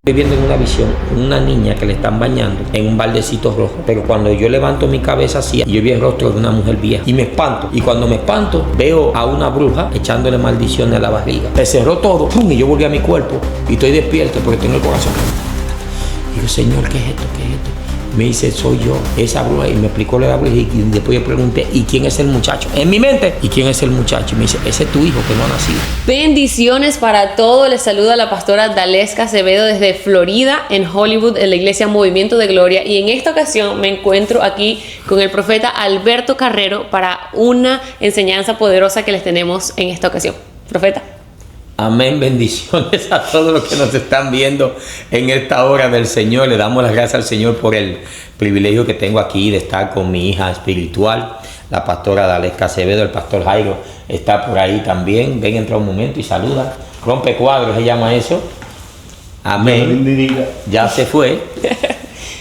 Estoy viendo en una visión una niña que le están bañando en un baldecito rojo, pero cuando yo levanto mi cabeza así, yo vi el rostro de una mujer vieja y me espanto. Y cuando me espanto, veo a una bruja echándole maldiciones a la barriga. Se cerró todo, ¡pum! Y yo volví a mi cuerpo y estoy despierto porque tengo el corazón. Y digo, Señor, ¿qué es esto? ¿Qué es esto? Me dice, soy yo, esa bruja, y me explicó la bruja, y después yo pregunté, ¿y quién es el muchacho? En mi mente, ¿y quién es el muchacho? Y me dice, ese es tu hijo que no ha nacido. Bendiciones para todos, les saluda la pastora Dalesca Acevedo desde Florida, en Hollywood, en la iglesia Movimiento de Gloria, y en esta ocasión me encuentro aquí con el profeta Alberto Carrero para una enseñanza poderosa que les tenemos en esta ocasión. Profeta. Amén, bendiciones a todos los que nos están viendo en esta hora del Señor. Le damos las gracias al Señor por el privilegio que tengo aquí de estar con mi hija espiritual, la pastora Dalesca Acevedo. El pastor Jairo está por ahí también. Ven, entra un momento y saluda. Rompe cuadros, se llama eso. Amén. Ya se fue.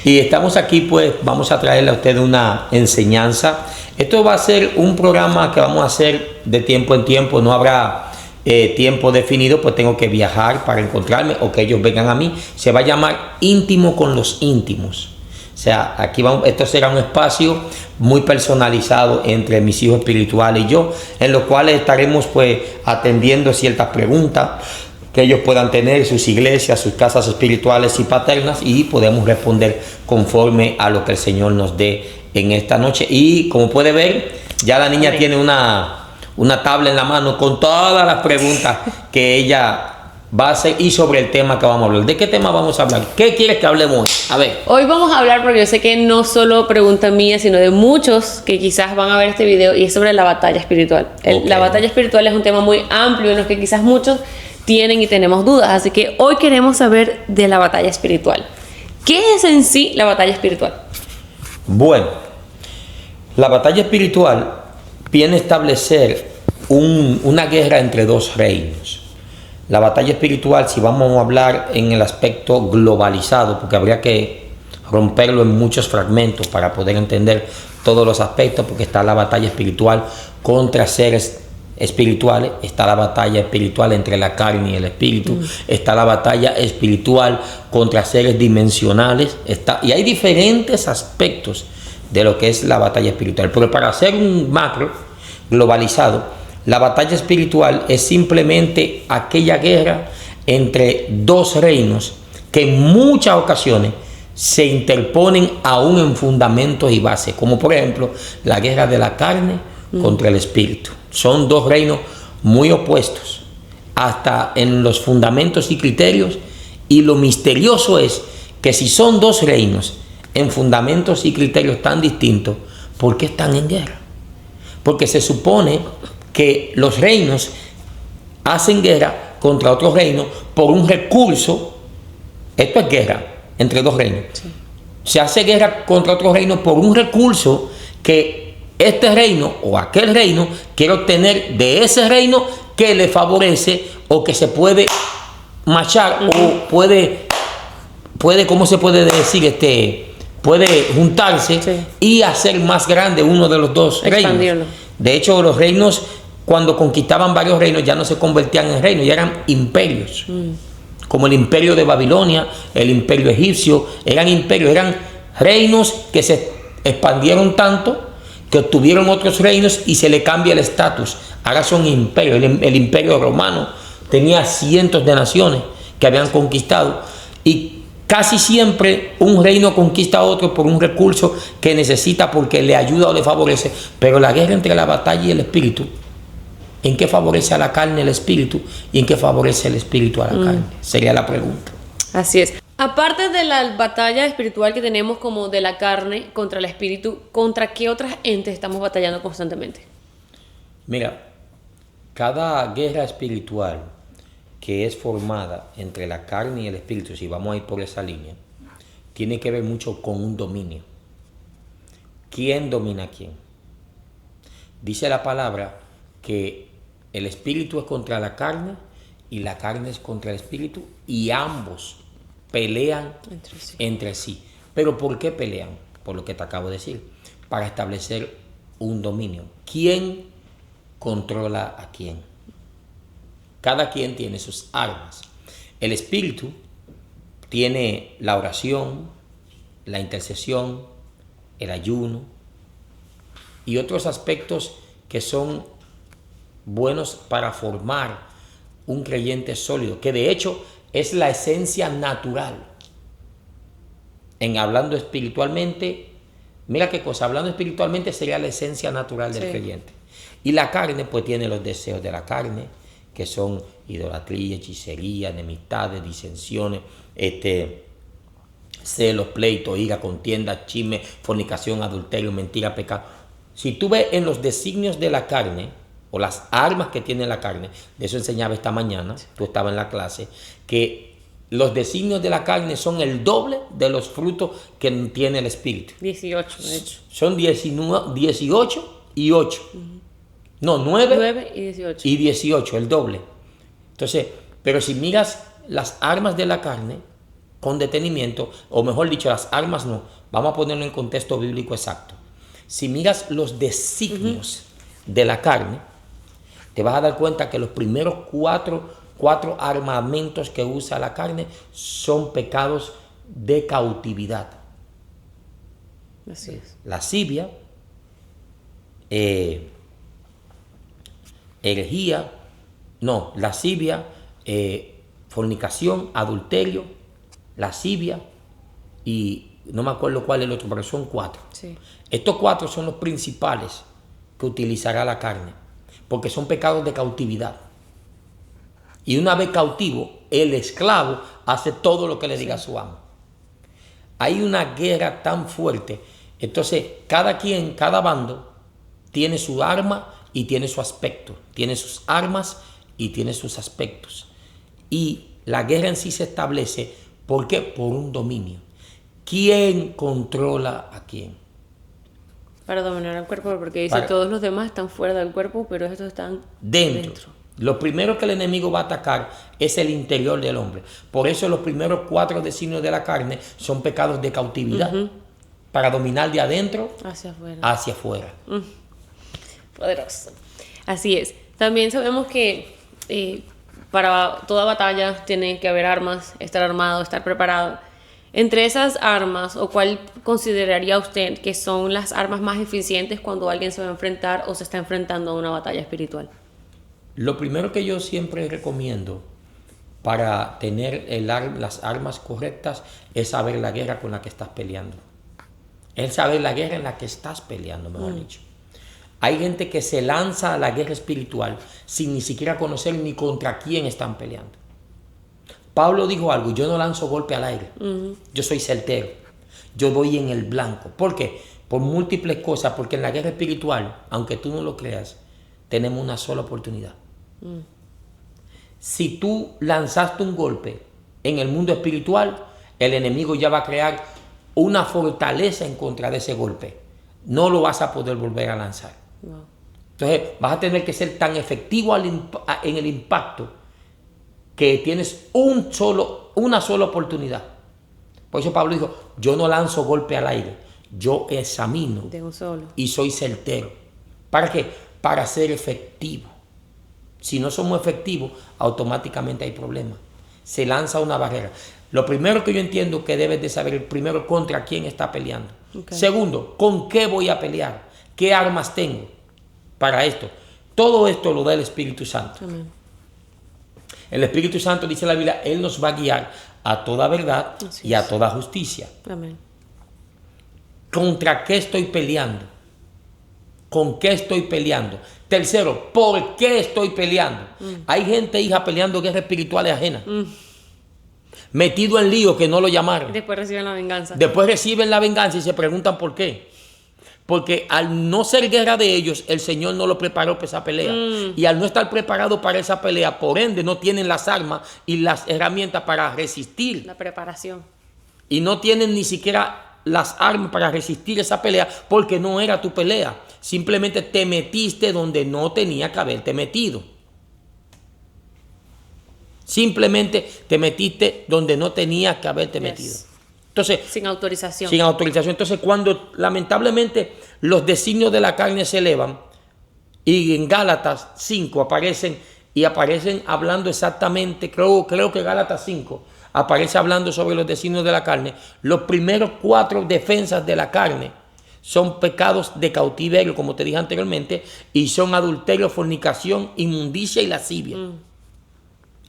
Y estamos aquí, pues vamos a traerle a usted una enseñanza. Esto va a ser un programa que vamos a hacer de tiempo en tiempo. No habrá tiempo definido, pues tengo que viajar para encontrarme o que ellos vengan a mí. Se va a llamar Íntimo con los Íntimos. O sea, aquí vamos, esto será un espacio muy personalizado entre mis hijos espirituales y yo, en los cuales estaremos pues atendiendo ciertas preguntas que ellos puedan tener, sus iglesias, sus casas espirituales y paternas, y podemos responder conforme a lo que el Señor nos dé en esta noche. Y como puede ver, ya la niña tiene una tabla en la mano con todas las preguntas que ella va a hacer y sobre el tema que vamos a hablar. ¿De qué tema vamos a hablar? ¿Qué quieres que hablemos hoy? A ver. Hoy vamos a hablar, porque yo sé que no solo pregunta mía, sino de muchos que quizás van a ver este video, y es sobre la batalla espiritual. La batalla espiritual es un tema muy amplio en el que quizás muchos tienen y tenemos dudas. Así que hoy queremos saber de la batalla espiritual. ¿Qué es en sí la batalla espiritual? Bueno, la batalla espiritual viene a establecer una guerra entre dos reinos. La batalla espiritual, si vamos a hablar en el aspecto globalizado, porque habría que romperlo en muchos fragmentos para poder entender todos los aspectos, porque está la batalla espiritual contra seres espirituales, está la batalla espiritual entre la carne y el espíritu, está la batalla espiritual contra seres dimensionales, y hay diferentes aspectos de lo que es la batalla espiritual. Pero para hacer un macro globalizado, la batalla espiritual es simplemente aquella guerra entre dos reinos que en muchas ocasiones se interponen aún en fundamentos y bases, como por ejemplo la guerra de la carne contra el espíritu. Son dos reinos muy opuestos, hasta en los fundamentos y criterios, y lo misterioso es que si son dos reinos en fundamentos y criterios tan distintos, ¿por qué están en guerra? Porque se supone que los reinos hacen guerra contra otros reinos por un recurso. Esto es guerra entre dos reinos. Sí. Se hace guerra contra otros reinos por un recurso que este reino o aquel reino quiere obtener de ese reino, que le favorece o que se puede machar o puede, ¿cómo se puede decir? Puede juntarse, sí, y hacer más grande uno de los dos reinos. De hecho, los reinos, cuando conquistaban varios reinos, ya no se convertían en reinos, ya eran imperios. Como el imperio de Babilonia, el imperio egipcio, eran imperios, eran reinos que se expandieron tanto que obtuvieron otros reinos y se le cambia el estatus. Ahora son imperios. El imperio romano tenía cientos de naciones que habían conquistado, y casi siempre un reino conquista a otro por un recurso que necesita, porque le ayuda o le favorece. Pero la guerra entre la batalla y el espíritu, ¿en qué favorece a la carne el espíritu y en qué favorece el espíritu a la carne? Sería la pregunta. Así es. Aparte de la batalla espiritual que tenemos como de la carne contra el espíritu, ¿contra qué otras entes estamos batallando constantemente? Mira, cada guerra espiritual que es formada entre la carne y el espíritu, si vamos a ir por esa línea, tiene que ver mucho con un dominio. ¿Quién domina a quién? Dice la palabra que el espíritu es contra la carne y la carne es contra el espíritu, y ambos pelean entre sí. ¿Pero por qué pelean? Por lo que te acabo de decir, para establecer un dominio. ¿Quién controla a quién? Cada quien tiene sus armas. El espíritu tiene la oración, la intercesión, el ayuno y otros aspectos que son buenos para formar un creyente sólido, que de hecho es la esencia natural. En hablando espiritualmente, mira qué cosa, hablando espiritualmente sería la esencia natural del creyente. Y la carne pues tiene los deseos de la carne, que son idolatría, hechicería, enemistades, disensiones, celos, pleito, ira, contienda, chisme, fornicación, adulterio, mentira, pecado. Si tú ves en los designios de la carne, o las armas que tiene la carne, de eso enseñaba esta mañana, tú estabas en la clase, que los designios de la carne son el doble de los frutos que tiene el Espíritu. 18, de hecho. Son 18 y 8. No, 9 y 18. Y 18, el doble. Entonces, pero si miras las armas de la carne con detenimiento, o mejor dicho, las armas no, vamos a ponerlo en contexto bíblico exacto. Si miras los designios de la carne, te vas a dar cuenta que los primeros cuatro armamentos que usa la carne son pecados de cautividad. Así es. Lascivia, herejía, lascivia, fornicación, adulterio, lascivia y no me acuerdo cuál es el otro, pero son 4. Sí. Estos 4 son los principales que utilizará la carne, porque son pecados de cautividad. Y una vez cautivo, el esclavo hace todo lo que le diga su amo. Hay una guerra tan fuerte. Entonces, cada bando tiene su arma y tiene su aspecto. Tiene sus armas y tiene sus aspectos. Y la guerra en sí se establece, ¿por qué? Por un dominio. ¿Quién controla a quién? Para dominar el cuerpo, porque dice todos los demás están fuera del cuerpo, pero estos están dentro. Lo primero que el enemigo va a atacar es el interior del hombre. Por eso los primeros 4 designios de la carne son pecados de cautividad. Para dominar de adentro hacia afuera. Poderoso. Así es. También sabemos que para toda batalla tiene que haber armas, estar armado, estar preparado. Entre esas armas, ¿o cuál consideraría usted que son las armas más eficientes cuando alguien se va a enfrentar o se está enfrentando a una batalla espiritual? Lo primero que yo siempre recomiendo para tener las armas correctas es saber la guerra con la que estás peleando. Es saber la guerra en la que estás peleando, mejor dicho. Hay gente que se lanza a la guerra espiritual sin ni siquiera conocer ni contra quién están peleando. Pablo dijo algo: yo no lanzo golpe al aire, yo soy certero, yo doy en el blanco. ¿Por qué? Por múltiples cosas, porque en la guerra espiritual, aunque tú no lo creas, tenemos una sola oportunidad. Si tú lanzaste un golpe en el mundo espiritual, el enemigo ya va a crear una fortaleza en contra de ese golpe. No lo vas a poder volver a lanzar. Wow. Entonces vas a tener que ser tan efectivo en el impacto que tienes una sola oportunidad. Por eso Pablo dijo: yo no lanzo golpe al aire, yo examino de un solo. Y soy certero. ¿Para qué? Para ser efectivo. Si no somos efectivos, automáticamente hay problemas. Se lanza una barrera. Lo primero que yo entiendo que debes de saber, primero, contra quién está peleando. Okay. Segundo, ¿con qué voy a pelear? ¿Qué armas tengo para esto? Todo esto lo da el Espíritu Santo. Amén. El Espíritu Santo, dice la Biblia, Él nos va a guiar a toda verdad y a toda justicia. Amén. ¿Contra qué estoy peleando? ¿Con qué estoy peleando? Tercero, ¿por qué estoy peleando? Hay gente, hija, peleando guerras espirituales ajenas. Metido en lío que no lo llamaron. Después reciben la venganza. Después reciben la venganza y se preguntan por qué. Porque al no ser guerra de ellos, el Señor no lo preparó para esa pelea. Y al no estar preparado para esa pelea, por ende, no tienen las armas y las herramientas para resistir. La preparación. Y no tienen ni siquiera las armas para resistir esa pelea porque no era tu pelea. Simplemente te metiste donde no tenía que haberte metido. Simplemente te metiste donde no tenías que haberte metido. Entonces, sin autorización. Sin autorización. Entonces, cuando lamentablemente los designios de la carne se elevan, y en Gálatas 5 aparecen hablando exactamente, creo que Gálatas 5 aparece hablando sobre los designios de la carne, los primeros 4 defensas de la carne son pecados de cautiverio, como te dije anteriormente, y son adulterio, fornicación, inmundicia y lascivia.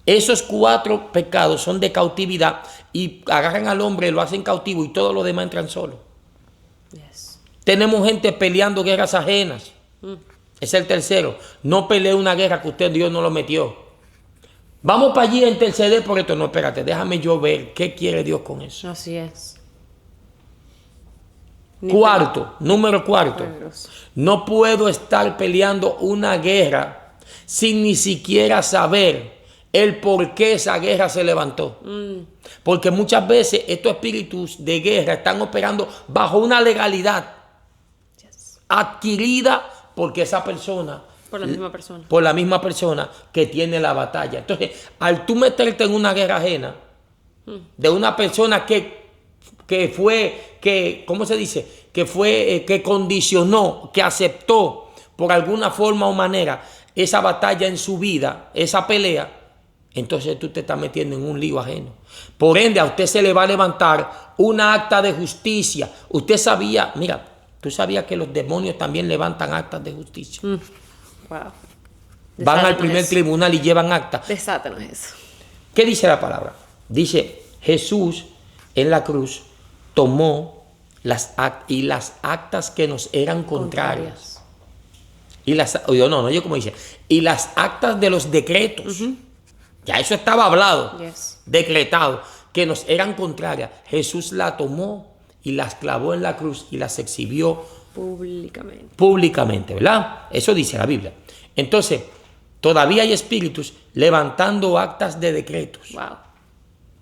Esos 4 pecados son de cautividad y agarran al hombre, lo hacen cautivo y todos los demás entran solos. Yes. Tenemos gente peleando guerras ajenas. Es el tercero. No pelee una guerra que usted, Dios no lo metió. Vamos para allí a interceder por esto. No, espérate, déjame yo ver qué quiere Dios con eso. Así es. Número 4. No puedo estar peleando una guerra sin ni siquiera saber el por qué esa guerra se levantó. Porque muchas veces estos espíritus de guerra están operando bajo una legalidad adquirida porque esa persona, por la misma persona que tiene la batalla. Entonces, al tú meterte en una guerra ajena de una persona ¿cómo se dice? Que condicionó, que aceptó por alguna forma o manera esa batalla en su vida, esa pelea, entonces tú te estás metiendo en un lío ajeno. Por ende, a usted se le va a levantar una acta de justicia. Usted sabía, mira, tú sabías que los demonios también levantan actas de justicia. Wow. Van al primer tribunal y llevan actas. De Satanás eso. ¿Qué dice la palabra? Dice, Jesús en la cruz tomó las actas que nos eran contrarias. Y las actas de los decretos. Ya eso estaba hablado, decretado, que nos eran contrarias. Jesús la tomó y las clavó en la cruz y las exhibió públicamente, ¿verdad? Eso dice la Biblia. Entonces, todavía hay espíritus levantando actas de decretos. Wow.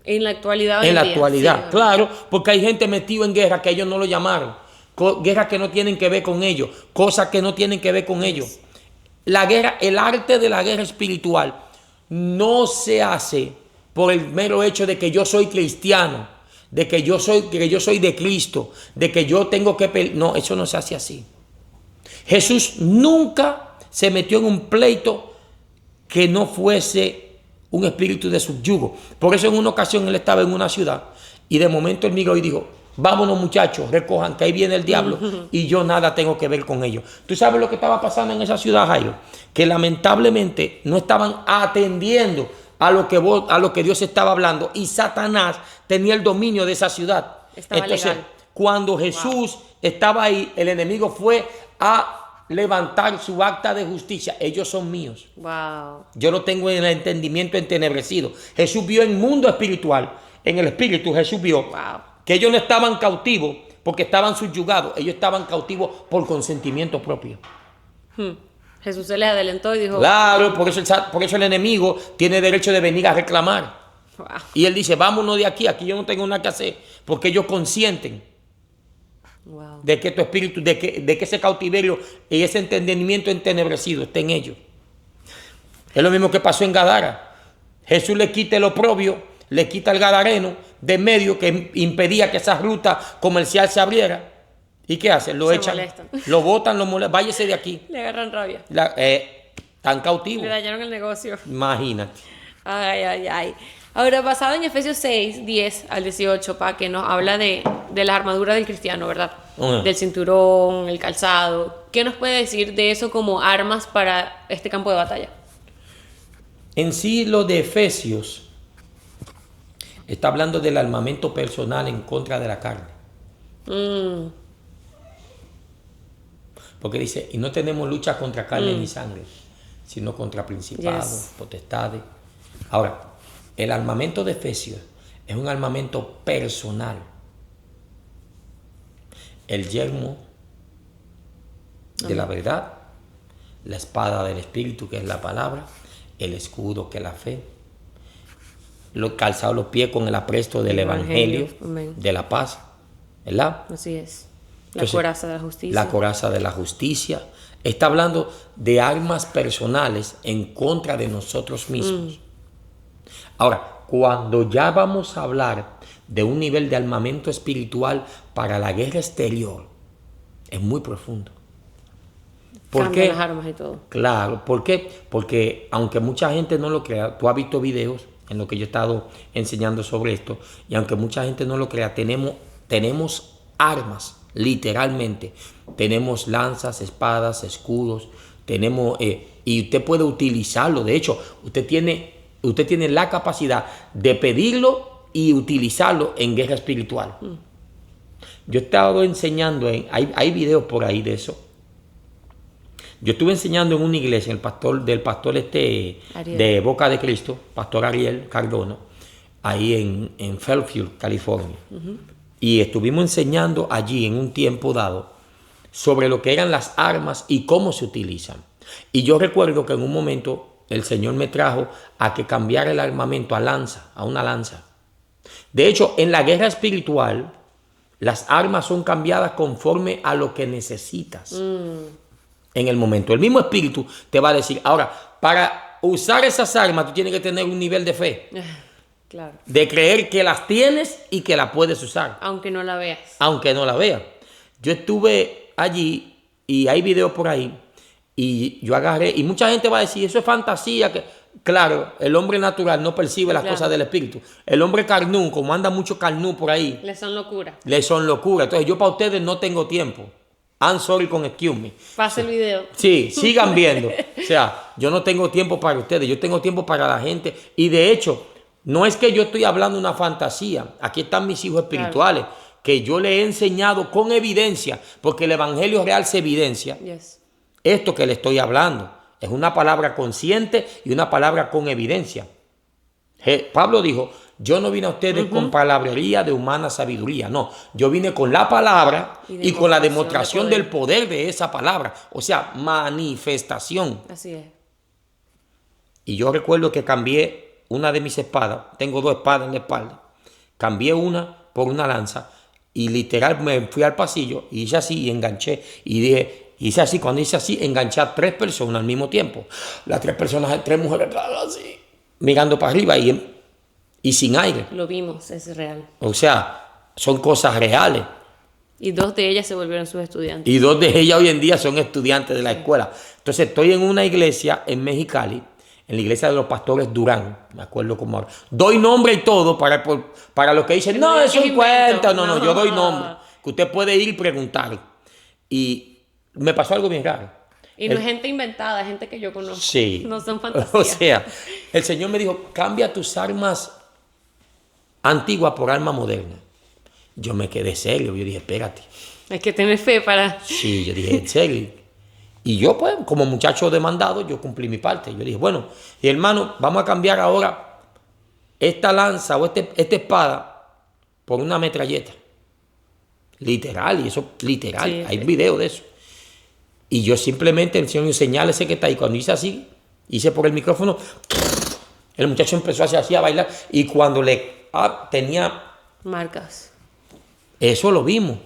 En la actualidad. En la actualidad, sí, claro, porque hay gente metida en guerra que ellos no lo llamaron. Guerras que no tienen que ver con ellos, cosas que no tienen que ver con ellos. La guerra, el arte de la guerra espiritual no se hace por el mero hecho de que yo soy cristiano, de que yo soy de Cristo, de que yo tengo que... No, eso no se hace así. Jesús nunca se metió en un pleito que no fuese un espíritu de subyugo. Por eso en una ocasión él estaba en una ciudad y de momento él miró y dijo, vámonos muchachos, recojan que ahí viene el diablo y yo nada tengo que ver con ellos. ¿Tú sabes lo que estaba pasando en esa ciudad, Jairo? Que lamentablemente no estaban atendiendo a lo que Dios estaba hablando y Satanás tenía el dominio de esa ciudad. Entonces, legal. Cuando Jesús estaba ahí, el enemigo fue a levantar su acta de justicia. Ellos son míos. Wow. Yo lo tengo en el entendimiento entenebrecido. Jesús vio en el mundo espiritual, en el espíritu, Jesús vio que ellos no estaban cautivos porque estaban subyugados. Ellos estaban cautivos por consentimiento propio. Jesús se les adelantó y dijo... Claro, por eso el enemigo tiene derecho de venir a reclamar. Wow. Y él dice, vámonos de aquí yo no tengo nada que hacer, porque ellos consienten. Wow. De que tu espíritu, de que ese cautiverio y ese entendimiento entenebrecido esté en ellos. Es lo mismo que pasó en Gadara. Jesús le quita el oprobio, le quita el gadareno de medio que impedía que esa ruta comercial se abriera. ¿Y qué hacen? Lo echan, molestan. Lo botan, lo molestan. Váyese de aquí. Le agarran rabia. Tan cautivo. Le dañaron el negocio. Imagínate. Ay. Ahora, basado en Efesios 6, 10 al 18, que nos habla de la armadura del cristiano, ¿verdad? Del cinturón, el calzado. ¿Qué nos puede decir de eso como armas para este campo de batalla? En sí, lo de Efesios está hablando del armamento personal en contra de la carne. Porque dice, y no tenemos lucha contra carne ni sangre, sino contra principados, potestades. Ahora, el armamento de Efesios es un armamento personal. El yelmo de la verdad, la espada del Espíritu, que es la palabra, el escudo, que es la fe, los calzados los pies con el apresto del Evangelio de la paz, ¿verdad? Así es. La coraza de la justicia. La coraza de la justicia. Está hablando de armas personales en contra de nosotros mismos. Ahora, cuando ya vamos a hablar de un nivel de armamento espiritual para la guerra exterior, es muy profundo. ¿Por qué? Las armas y todo. Claro, ¿por qué? Porque aunque mucha gente no lo crea, tú has visto videos en lo que yo he estado enseñando sobre esto, y aunque mucha gente no lo crea, tenemos armas, literalmente. Tenemos lanzas, espadas, escudos, tenemos, y usted puede utilizarlo. De hecho, usted tiene la capacidad de pedirlo y utilizarlo en guerra espiritual. Yo he estado enseñando, hay videos por ahí de eso. Yo estuve enseñando en una iglesia, del pastor de Boca de Cristo, pastor Ariel Cardona, ahí en Fairfield, California. Y estuvimos enseñando allí en un tiempo dado sobre lo que eran las armas y cómo se utilizan. Y yo recuerdo que en un momento el Señor me trajo a que cambiara el armamento a una lanza. De hecho, en la guerra espiritual, las armas son cambiadas conforme a lo que necesitas. En el momento. El mismo espíritu te va a decir, ahora, para usar esas armas tú tienes que tener un nivel de fe. Claro. De creer que las tienes y que las puedes usar. Aunque no la veas. Aunque no la veas. Yo estuve allí y hay videos por ahí y yo agarré, y mucha gente va a decir, eso es fantasía. Claro, el hombre natural no percibe las cosas del espíritu. El hombre carnú, como anda mucho carnú por ahí. Le son locura. Entonces yo para ustedes no tengo tiempo. I'm sorry con excuse me. Pase el video. Sí, sigan viendo. O sea, yo no tengo tiempo para ustedes, yo tengo tiempo para la gente. Y de hecho, no es que yo estoy hablando una fantasía. Aquí están mis hijos espirituales, que yo les he enseñado con evidencia, porque el evangelio real se evidencia. Yes. Esto que le estoy hablando es una palabra consciente y una palabra con evidencia. Pablo dijo, yo no vine a ustedes con palabrería de humana sabiduría, no, yo vine con la palabra y con la demostración del poder de esa palabra, o sea, manifestación. Así es. Y yo recuerdo que cambié una de mis espadas, tengo 2 espadas en la espalda, cambié una por una lanza y literal me fui al pasillo y hice así y enganché y dije, hice así, cuando hice así, enganché a 3 personas al mismo tiempo. Las 3 personas, 3 mujeres así, mirando para arriba y sin aire. Lo vimos, es real. O sea, son cosas reales. Y 2 de ellas se volvieron sus estudiantes. Y 2 de ellas hoy en día son estudiantes de la escuela. Entonces estoy en una iglesia en Mexicali, en la iglesia de los pastores Durán, me acuerdo cómo ahora. Doy nombre y todo para los que dicen, no, es un cuento. No, yo doy nombre. Que usted puede ir y preguntar. Y me pasó algo bien raro. Y no es gente inventada, es gente que yo conozco. Sí. No son fantasías. O sea, el Señor me dijo, cambia tus armas antiguas por armas modernas. Yo me quedé serio, yo dije, espérate. Hay que tener fe para... Sí, yo dije, en serio. Y yo, pues, como muchacho demandado, yo cumplí mi parte. Yo dije, bueno, y hermano, vamos a cambiar ahora esta lanza o esta espada por una metralleta. Literal, y eso, literal. Sí, hay video de eso. Y yo simplemente, el Señor señala ese que está ahí. Cuando hice así, hice por el micrófono, el muchacho empezó a hacer así, a bailar. Y cuando tenía... marcas. Eso lo vimos.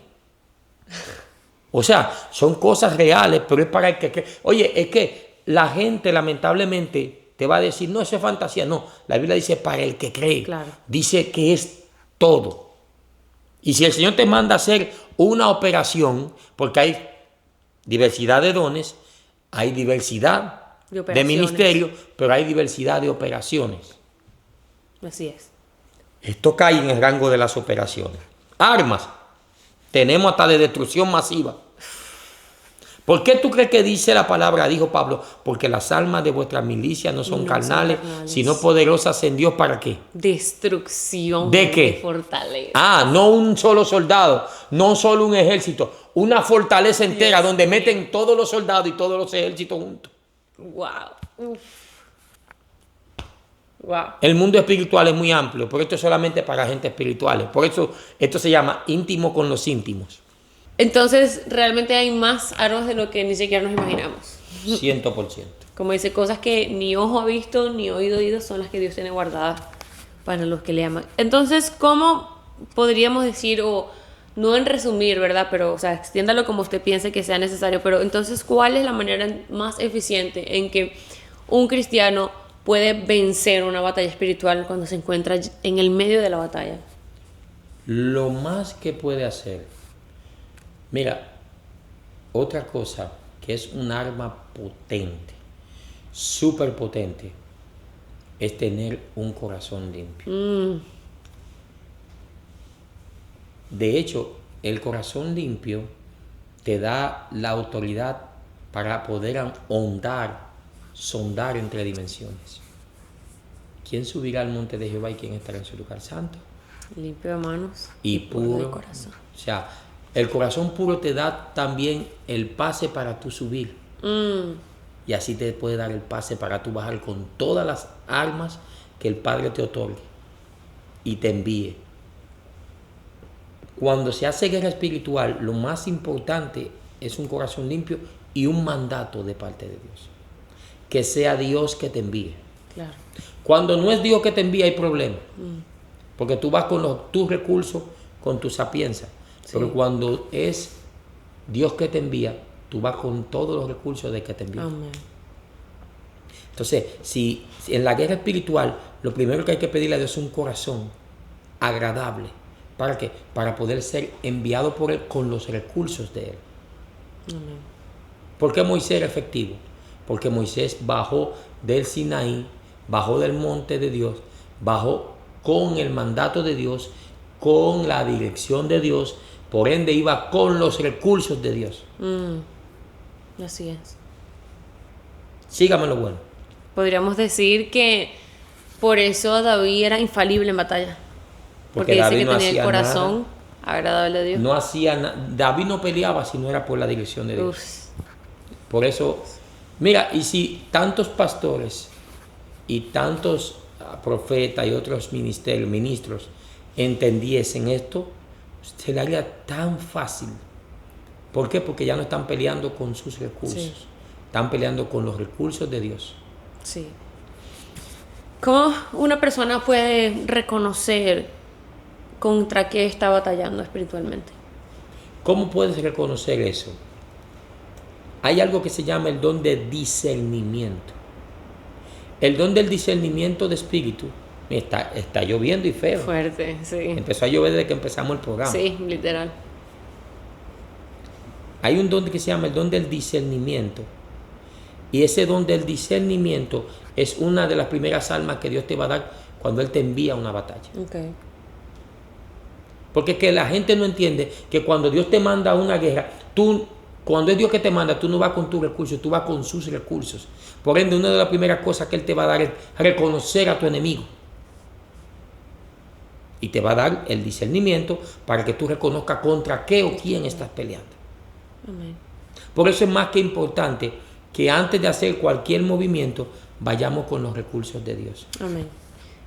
O sea, son cosas reales, pero es para el que cree. Oye, es que la gente lamentablemente te va a decir, no, eso es fantasía. No, la Biblia dice para el que cree. Claro. Dice que es todo. Y si el Señor te manda a hacer una operación, porque hay diversidad de dones, hay diversidad de ministerios, pero hay diversidad de operaciones. Así es. Esto cae en el rango de las operaciones. Armas. Tenemos hasta de destrucción masiva. ¿Por qué tú crees que dice la palabra? Dijo Pablo, porque las armas de vuestras milicias no son carnales, sino poderosas en Dios. ¿Para qué? Destrucción. ¿De qué? De fortaleza. No un solo soldado, no solo un ejército, una fortaleza entera donde meten todos los soldados y todos los ejércitos juntos. Wow. Uf. Wow. El mundo espiritual es muy amplio, pero esto es solamente para gente espiritual. Por eso esto se llama íntimo con los íntimos. Entonces, realmente hay más armas de lo que ni siquiera nos imaginamos. 100%. Como dice, cosas que ni ojo ha visto, ni oído oído, son las que Dios tiene guardadas para los que le aman. Entonces, ¿cómo podríamos decir, o no en resumir, ¿verdad? Pero, o sea, extiéndalo como usted piense que sea necesario, pero entonces, ¿cuál es la manera más eficiente en que un cristiano puede vencer una batalla espiritual cuando se encuentra en el medio de la batalla? Lo más que puede hacer, mira, otra cosa que es un arma potente, súper potente, es tener un corazón limpio. De hecho, el corazón limpio te da la autoridad para poder sondar entre dimensiones. ¿Quién subirá al monte de Jehová y quién estará en su lugar santo? Limpio de manos y puro de corazón. O sea, el corazón puro te da también el pase para tú subir. Y así te puede dar el pase para tú bajar con todas las armas que el Padre te otorgue y te envíe. Cuando se hace guerra espiritual, lo más importante es un corazón limpio y un mandato de parte de Dios. Que sea Dios que te envíe. Claro. Cuando no es Dios que te envía, hay problema. Porque tú vas con tus recursos, con tu sapiencia. Sí. Pero cuando es Dios que te envía, tú vas con todos los recursos de que te envía. Amén. Entonces, si en la guerra espiritual, lo primero que hay que pedirle a Dios es un corazón agradable. ¿Para qué? Para poder ser enviado por Él con los recursos de Él. Amén. ¿Por qué Moisés era efectivo? Porque Moisés bajó del Sinaí, bajó del monte de Dios, bajó con el mandato de Dios, con la dirección de Dios, por ende iba con los recursos de Dios. Así es. Sígame lo bueno. Podríamos decir que por eso David era infalible en batalla. Porque dice que tenía el corazón agradable a Dios. No hacía nada. David no peleaba si no era por la dirección de Dios. Por eso, mira, y si tantos pastores y tantos profetas y otros ministros entendiesen esto, se le haría tan fácil. ¿Por qué? Porque ya no están peleando con sus recursos. Sí. Están peleando con los recursos de Dios. Sí. ¿Cómo una persona puede reconocer contra qué está batallando espiritualmente? ¿Cómo puedes reconocer eso? Hay algo que se llama el don de discernimiento. El don del discernimiento de espíritu. Está lloviendo y feo. Fuerte, sí. Empezó a llover desde que empezamos el programa. Sí, literal. Hay un don que se llama el don del discernimiento. Y ese don del discernimiento es una de las primeras armas que Dios te va a dar cuando Él te envía a una batalla. Okay. Porque es que la gente no entiende que cuando Dios te manda a una guerra, cuando es Dios que te manda, tú no vas con tus recursos, tú vas con sus recursos. Por ende, una de las primeras cosas que Él te va a dar es reconocer a tu enemigo. Y te va a dar el discernimiento para que tú reconozcas contra qué o quién estás peleando. Amén. Por eso es más que importante que antes de hacer cualquier movimiento, vayamos con los recursos de Dios. Amén.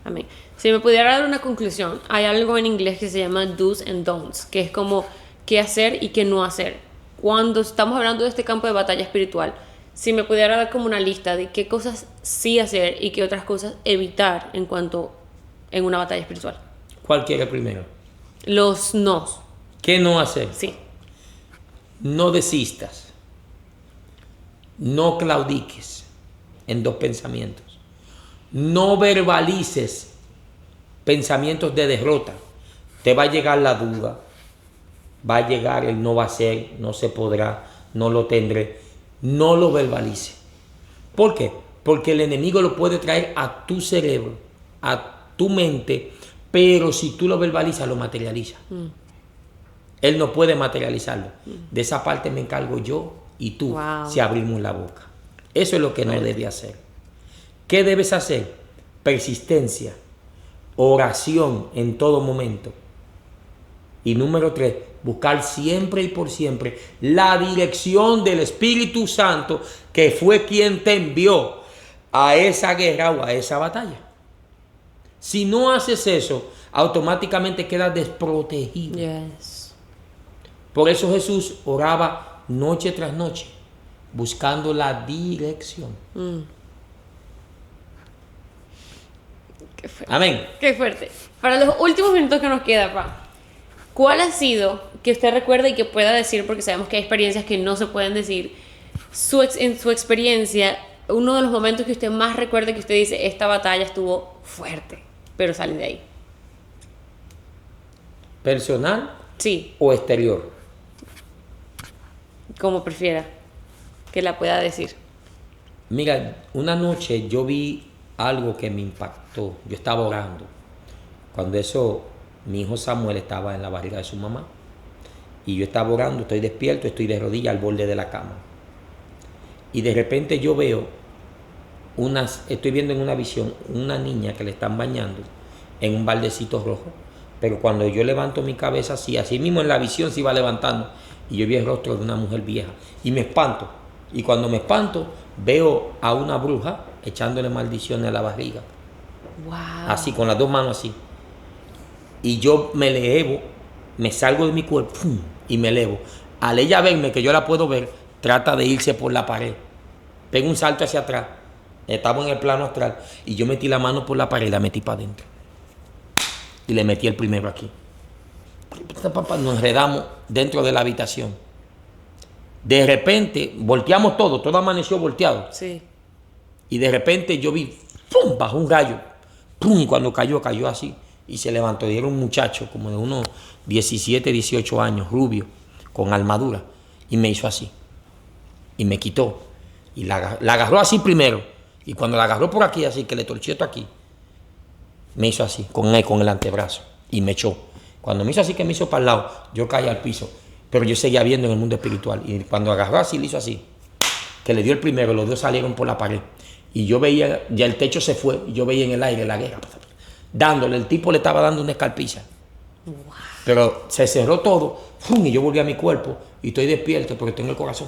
Amén. Si me pudiera dar una conclusión, hay algo en inglés que se llama do's and don'ts, que es como qué hacer y qué no hacer. Cuando estamos hablando de este campo de batalla espiritual, si me pudiera dar como una lista de qué cosas sí hacer y qué otras cosas evitar en una batalla espiritual. ¿Cuál quiere primero? Los nos. ¿Qué no hacer? Sí. No desistas. No claudiques en dos pensamientos. No verbalices pensamientos de derrota. Te va a llegar la duda. Va a llegar el no va a ser, no se podrá, no lo tendré. No lo verbalice. ¿Por qué? Porque el enemigo lo puede traer a tu cerebro, a tu mente, pero si tú lo verbalizas, lo materializa. Él no puede materializarlo. De esa parte me encargo yo y tú, si abrimos la boca. Eso es lo que no debe hacer. ¿Qué debes hacer? Persistencia, oración en todo momento. Y número 3, buscar siempre y por siempre la dirección del Espíritu Santo, que fue quien te envió a esa guerra o a esa batalla. Si no haces eso, automáticamente quedas desprotegido. Yes. Por eso Jesús oraba noche tras noche, buscando la dirección. Qué fuerte. Amén. Qué fuerte. Para los últimos minutos que nos queda, Pa, ¿cuál ha sido, que usted recuerde y que pueda decir, porque sabemos que hay experiencias que no se pueden decir, en su experiencia, uno de los momentos que usted más recuerde que usted dice, esta batalla estuvo fuerte, pero salí de ahí? ¿Personal? Sí. ¿O exterior? Como prefiera que la pueda decir. Mira, una noche yo vi algo que me impactó. Yo estaba orando. Cuando eso, mi hijo Samuel estaba en la barriga de su mamá. Y yo estaba orando, estoy despierto, estoy de rodillas al borde de la cama. Y de repente yo veo estoy viendo en una visión una niña que le están bañando en un baldecito rojo. Pero cuando yo levanto mi cabeza así mismo en la visión se iba levantando. Y yo vi el rostro de una mujer vieja. Y me espanto. Y cuando me espanto, veo a una bruja echándole maldiciones a la barriga. Wow. Así, con las dos manos así. Y yo me elevo, me salgo de mi cuerpo, ¡pum!, y me elevo. Al ella verme, que yo la puedo ver, trata de irse por la pared. Pega un salto hacia atrás. Estaba en el plano astral. Y yo metí la mano por la pared y la metí para adentro. Y le metí el primero aquí. Nos enredamos dentro de la habitación. De repente, volteamos todo amaneció volteado. Sí. Y de repente yo vi, ¡pum!, bajó un gallo. ¡Pum! Y cuando cayó así. Y se levantó. Y era un muchacho como de unos 17, 18 años, rubio, con armadura. Y me hizo así. Y me quitó. Y la agarró así primero. Y cuando la agarró por aquí, así, que le torció esto aquí, me hizo así, con el antebrazo. Y me echó. Cuando me hizo así, que me hizo para el lado, yo caí al piso. Pero yo seguía viendo en el mundo espiritual. Y cuando agarró así, le hizo así, que le dio el primero, los dos salieron por la pared. Y yo veía, ya el techo se fue, y yo veía en el aire la guerra. Dándole, el tipo le estaba dando una escarpiza. Wow. Pero se cerró todo, ¡fum!, y yo volví a mi cuerpo. Y estoy despierto porque tengo el corazón.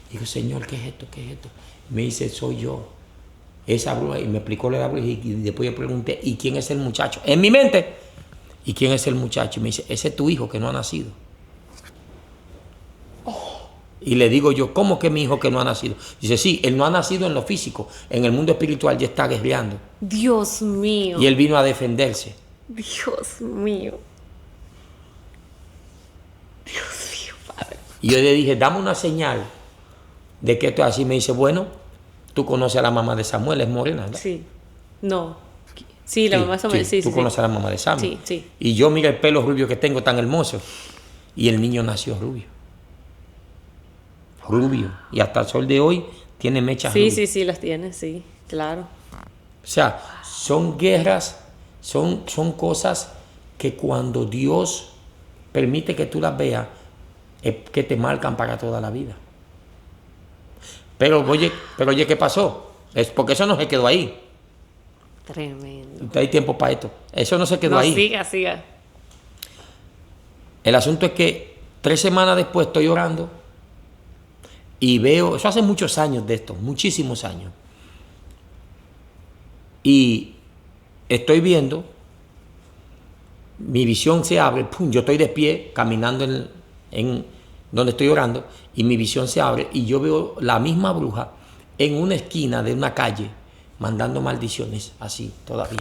Y digo, Señor, ¿qué es esto? ¿Qué es esto? Me dice, soy yo. Esa bruja. Y me explicó la bruja. Y después yo pregunté, ¿y quién es el muchacho? En mi mente. ¿Y quién es el muchacho? Y me dice, ese es tu hijo que no ha nacido. Y le digo yo, ¿cómo que mi hijo que no ha nacido? Dice, sí, él no ha nacido en lo físico. En el mundo espiritual ya está guerreando. Dios mío. Y él vino a defenderse. Dios mío. Dios mío, Padre. Y yo le dije, dame una señal de que esto es así. Me dice, bueno, tú conoces a la mamá de Samuel, es morena, ¿verdad? Sí. No. Sí, la mamá de Samuel, sí. Tú conoces a la mamá de Samuel. Sí, sí. Y yo mira el pelo rubio que tengo tan hermoso. Y el niño nació rubio. Rubio. Y hasta el sol de hoy tiene mechas rubias. Sí, las tiene, sí, claro. O sea, son guerras, son cosas que cuando Dios permite que tú las veas, es que te marcan para toda la vida. Pero oye, ¿qué pasó? Es porque eso no se quedó ahí. Tremendo. Hay tiempo para esto. Eso no se quedó ahí. Siga. El asunto es que 3 semanas después estoy orando y veo, eso hace muchos años de esto, muchísimos años. Y estoy viendo, mi visión se abre, ¡pum!, yo estoy de pie caminando en donde estoy orando y mi visión se abre y yo veo la misma bruja en una esquina de una calle mandando maldiciones así todavía.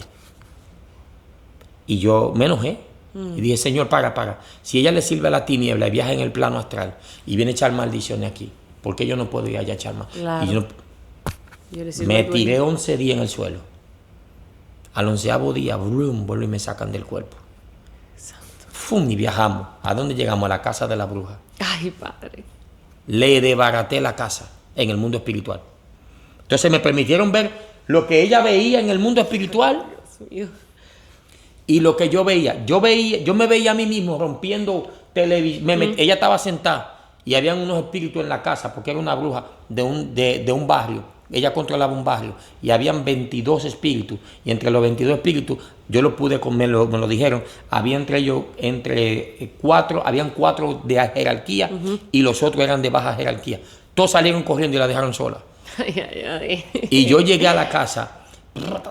Y yo me enojé y dije, Señor, para. Si ella le sirve a la tiniebla y viaja en el plano astral y viene a echar maldiciones aquí, ¿por qué yo no puedo ir allá a echar más? Claro. Y yo me tiré 11 días en el suelo. Al 11º día, vuelvo y me sacan del cuerpo. ¡Fum! Y viajamos. ¿A dónde llegamos? A la casa de la bruja. Ay, Padre. Le desbaraté la casa en el mundo espiritual. Entonces me permitieron ver lo que ella veía en el mundo espiritual. Dios mío. Y lo que yo veía. Yo me veía a mí mismo rompiendo televisión. Ella estaba sentada y habían unos espíritus en la casa porque era una bruja de un barrio. Ella controlaba un barrio y habían 22 espíritus. Y entre los 22 espíritus, yo lo pude comer, me lo dijeron, había entre 4, habían 4 de jerarquía y los otros eran de baja jerarquía. Todos salieron corriendo y la dejaron sola. Ay. Y yo llegué a la casa,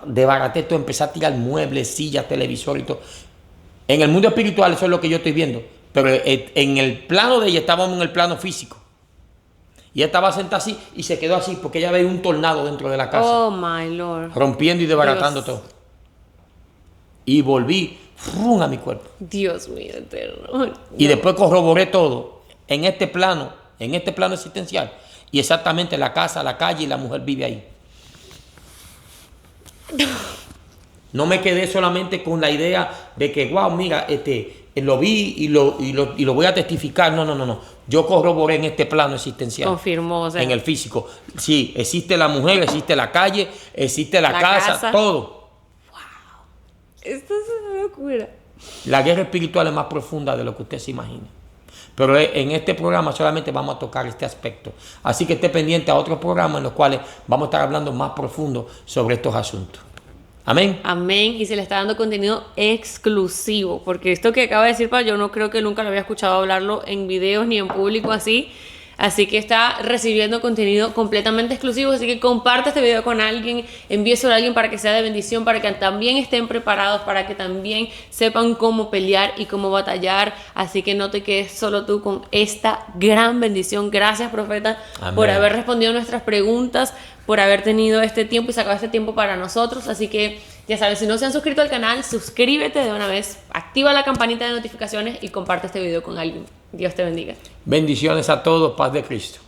desbaraté todo, empecé a tirar muebles, sillas, televisor y todo. En el mundo espiritual eso es lo que yo estoy viendo. Pero en el plano de ella estábamos en el plano físico. Y ella estaba sentada así y se quedó así porque ella veía un tornado dentro de la casa. Oh, my Lord. Rompiendo y desbaratando todo. Y volví a mi cuerpo. Dios mío eterno. Y después corroboré todo en este plano existencial. Y exactamente la casa, la calle y la mujer vive ahí. No me quedé solamente con la idea de que, wow, mira, lo vi y lo voy a testificar. No. Yo corroboré en este plano existencial. Confirmó, o sea, en el físico. Sí, existe la mujer, existe la calle, existe la casa, todo. Esto es una locura. La guerra espiritual es más profunda de lo que usted se imagina. Pero en este programa solamente vamos a tocar este aspecto. Así que esté pendiente a otros programas en los cuales vamos a estar hablando más profundo sobre estos asuntos. Amén. Amén. Y se le está dando contenido exclusivo. Porque esto que acaba de decir, yo no creo que nunca lo había escuchado hablarlo en videos ni en público así. Así que está recibiendo contenido completamente exclusivo. Así que comparte este video con alguien, envíeselo a alguien para que sea de bendición, para que también estén preparados, para que también sepan cómo pelear y cómo batallar. Así que no te quedes solo tú con esta gran bendición. Gracias, profeta, Amén, por haber respondido nuestras preguntas, por haber tenido este tiempo y sacado este tiempo para nosotros. Así que ya sabes, si no se han suscrito al canal, suscríbete de una vez, activa la campanita de notificaciones y comparte este video con alguien. Dios te bendiga. Bendiciones a todos, paz de Cristo.